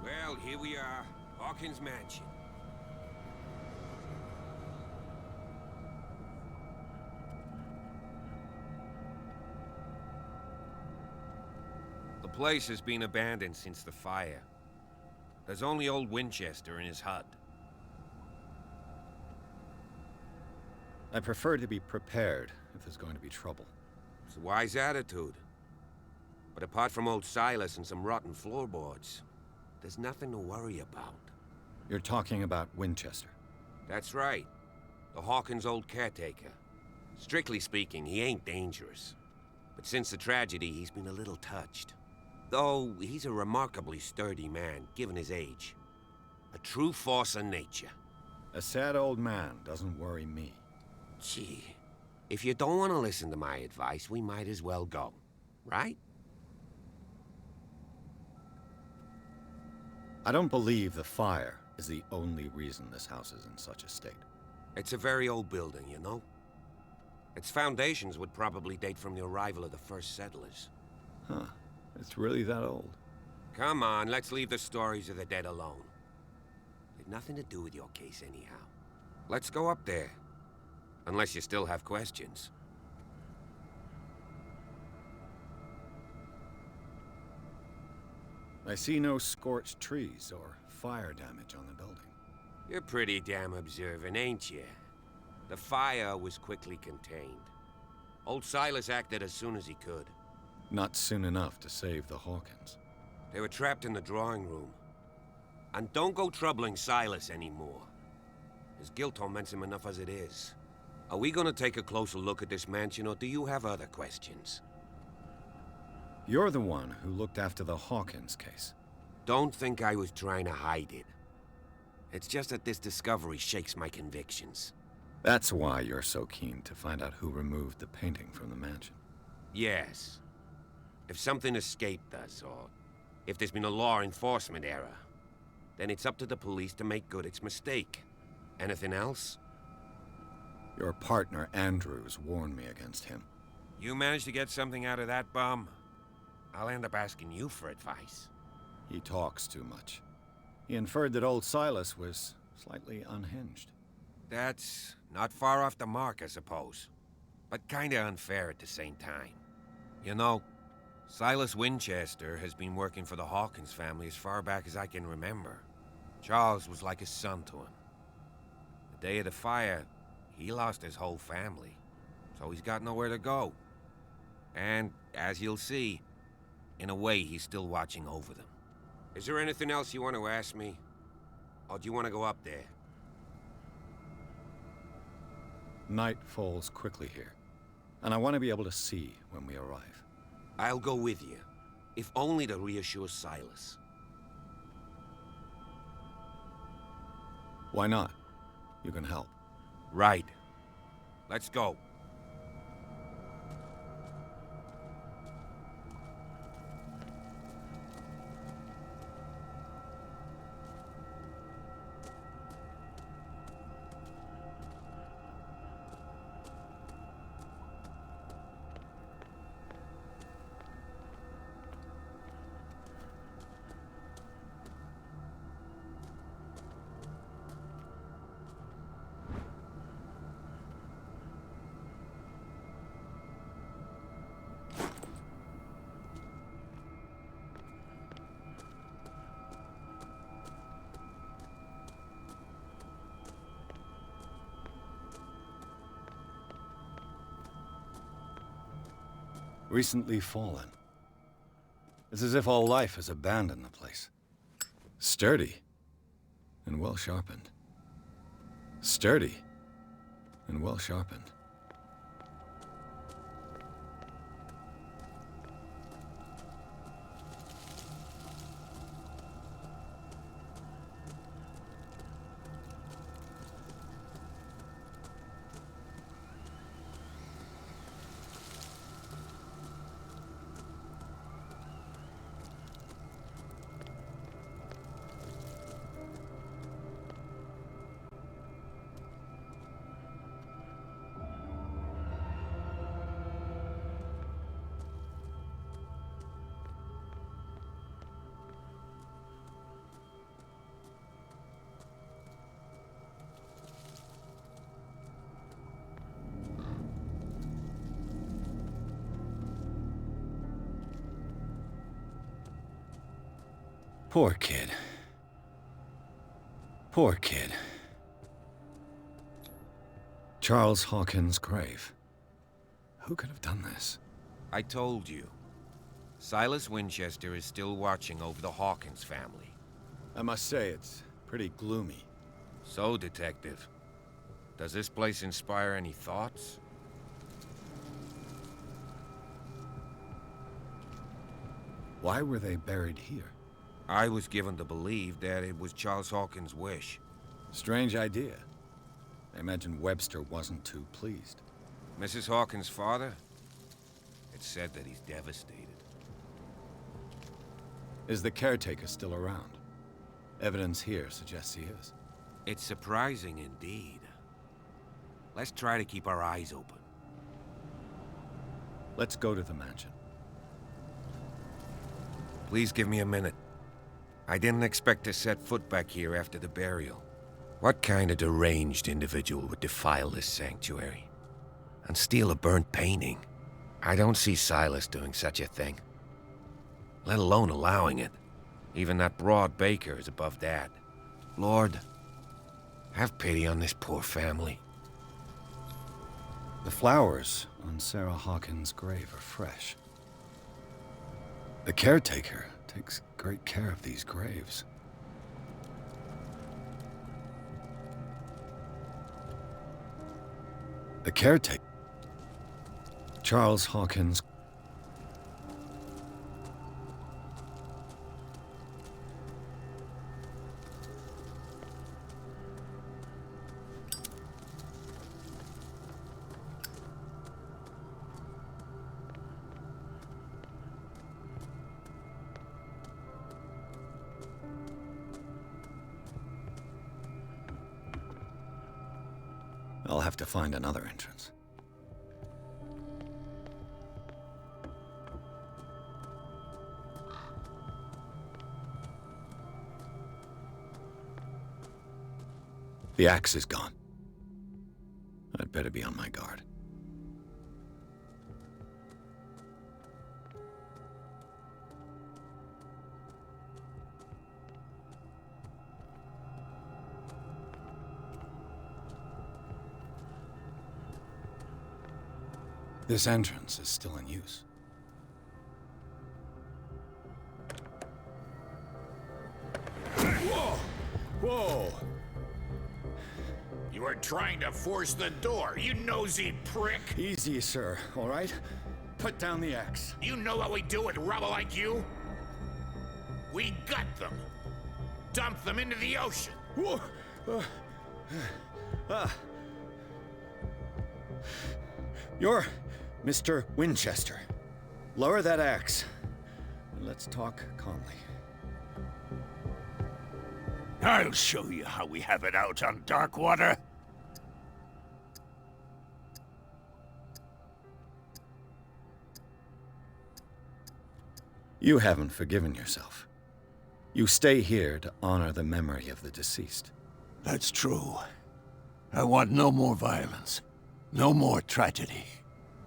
Well, here we are. Hawkin's mansion. The place has been abandoned since the fire. There's only old Winchester in his hut. I prefer to be prepared if there's going to be trouble. It's a wise attitude. But apart from old Silas and some rotten floorboards, there's nothing to worry about. You're talking about Winchester? That's right. The Hawkins' old caretaker. Strictly speaking, he ain't dangerous. But since the tragedy, he's been a little touched. Though, he's a remarkably sturdy man, given his age. A true force of nature. A sad old man doesn't worry me. Gee, if you don't want to listen to my advice, we might as well go. Right? I don't believe the fire is the only reason this house is in such a state. It's a very old building, you know? Its foundations would probably date from the arrival of the first settlers. Huh. It's really that old? Come on, let's leave the stories of the dead alone. They've nothing to do with your case anyhow. Let's go up there. Unless you still have questions. I see no scorched trees or fire damage on the building. You're pretty damn observant, ain't you? The fire was quickly contained. Old Silas acted as soon as he could. Not soon enough to save the Hawkins. They were trapped in the drawing room. And don't go troubling Silas anymore. His guilt torments him enough as it is. Are we gonna take a closer look at this mansion, or do you have other questions? You're the one who looked after the Hawkins case. Don't think I was trying to hide it. It's just that this discovery shakes my convictions. That's why you're so keen to find out who removed the painting from the mansion. Yes. If something escaped us, or if there's been a law enforcement error, then it's up to the police to make good its mistake. Anything else? Your partner, Andrews, warned me against him. You managed to get something out of that bum? I'll end up asking you for advice. He talks too much. He inferred that old Silas was slightly unhinged. That's not far off the mark, I suppose. But kinda unfair at the same time. You know, Silas Winchester has been working for the Hawkins family as far back as I can remember. Charles was like a son to him. The day of the fire, he lost his whole family, so he's got nowhere to go. And, as you'll see, in a way, he's still watching over them. Is there anything else you want to ask me? Or do you want to go up there? Night falls quickly here, and I want to be able to see when we arrive. I'll go with you, if only to reassure Silas. Why not? You can help. Right. Let's go. Recently fallen. It's as if all life has abandoned the place. Sturdy and well sharpened. Sturdy and well sharpened. Poor kid. Poor kid. Charles Hawkin's grave. Who could have done this? I told you. Silas Winchester is still watching over the Hawkins family. I must say, it's pretty gloomy. So, Detective, does this place inspire any thoughts? Why were they buried here? I was given to believe that it was Charles Hawkins' wish. Strange idea. I imagine Webster wasn't too pleased. Mrs. Hawkins' father? It's said that he's devastated. Is the caretaker still around? Evidence here suggests he is. It's surprising indeed. Let's try to keep our eyes open. Let's go to the mansion. Please give me a minute. I didn't expect to set foot back here after the burial. What kind of deranged individual would defile this sanctuary? And steal a burnt painting? I don't see Silas doing such a thing. Let alone allowing it. Even that broad baker is above that. Lord, have pity on this poor family. The flowers on Sarah Hawkins' grave are fresh. The caretaker takes great care of these graves. The caretaker... Charles Hawkins... I'll have to find another entrance. The axe is gone. I'd better be on my guard. This entrance is still in use. Whoa! Whoa! You are trying to force the door, you nosy prick! Easy, sir, all right? Put down the axe. You know what we do with rubble like you? We gut them. Dump them into the ocean. Whoa! You're Mr. Winchester. Lower that axe. And let's talk calmly. I'll show you how we have it out on Darkwater. You haven't forgiven yourself. You stay here to honor the memory of the deceased. That's true. I want no more violence. No more tragedy.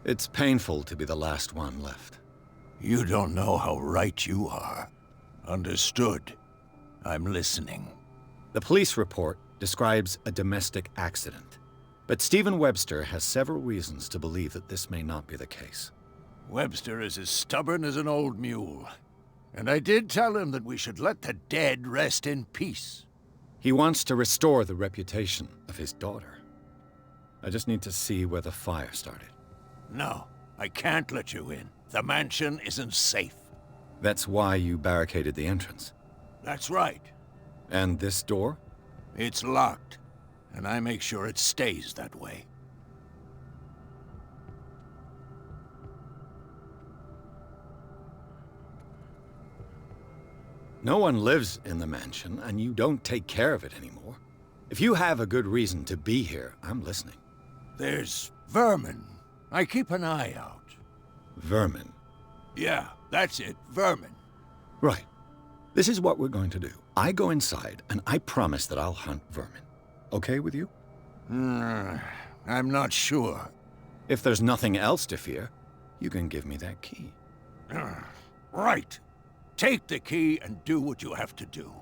It's painful to be the last one left. You don't know how right you are. Understood. I'm listening. The police report describes a domestic accident, but Stephen Webster has several reasons to believe that this may not be the case. Webster is as stubborn as an old mule. And I did tell him that we should let the dead rest in peace. He wants to restore the reputation of his daughter. I just need to see where the fire started. No, I can't let you in. The mansion isn't safe. That's why you barricaded the entrance. That's right. And this door? It's locked, and I make sure it stays that way. No one lives in the mansion, and you don't take care of it anymore. If you have a good reason to be here, I'm listening. There's vermin. I keep an eye out. Vermin? Yeah, that's it, vermin. Right. This is what we're going to do. I go inside, and I promise that I'll hunt vermin. Okay with you? I'm not sure. If there's nothing else to fear, you can give me that key. Right. Take the key and do what you have to do.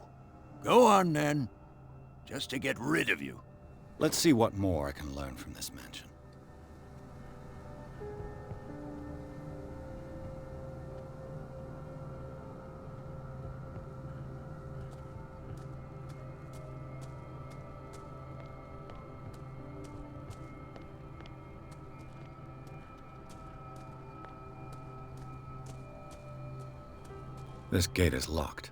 Go on, then. Just to get rid of you. Let's see what more I can learn from this mansion. This gate is locked.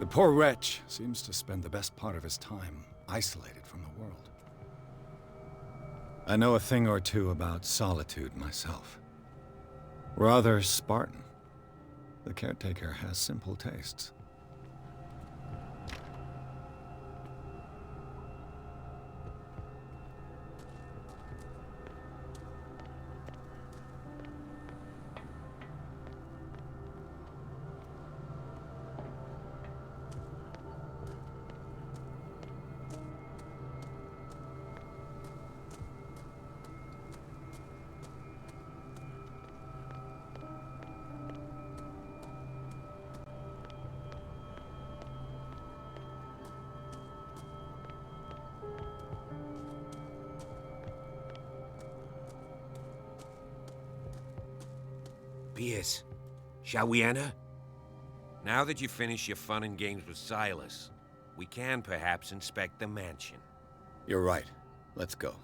The poor wretch seems to spend the best part of his time isolated from the world. I know a thing or two about solitude myself. Rather Spartan. The caretaker has simple tastes. Pierce, shall we enter? Now that you've finished your fun and games with Silas, we can perhaps inspect the mansion. You're right. Let's go.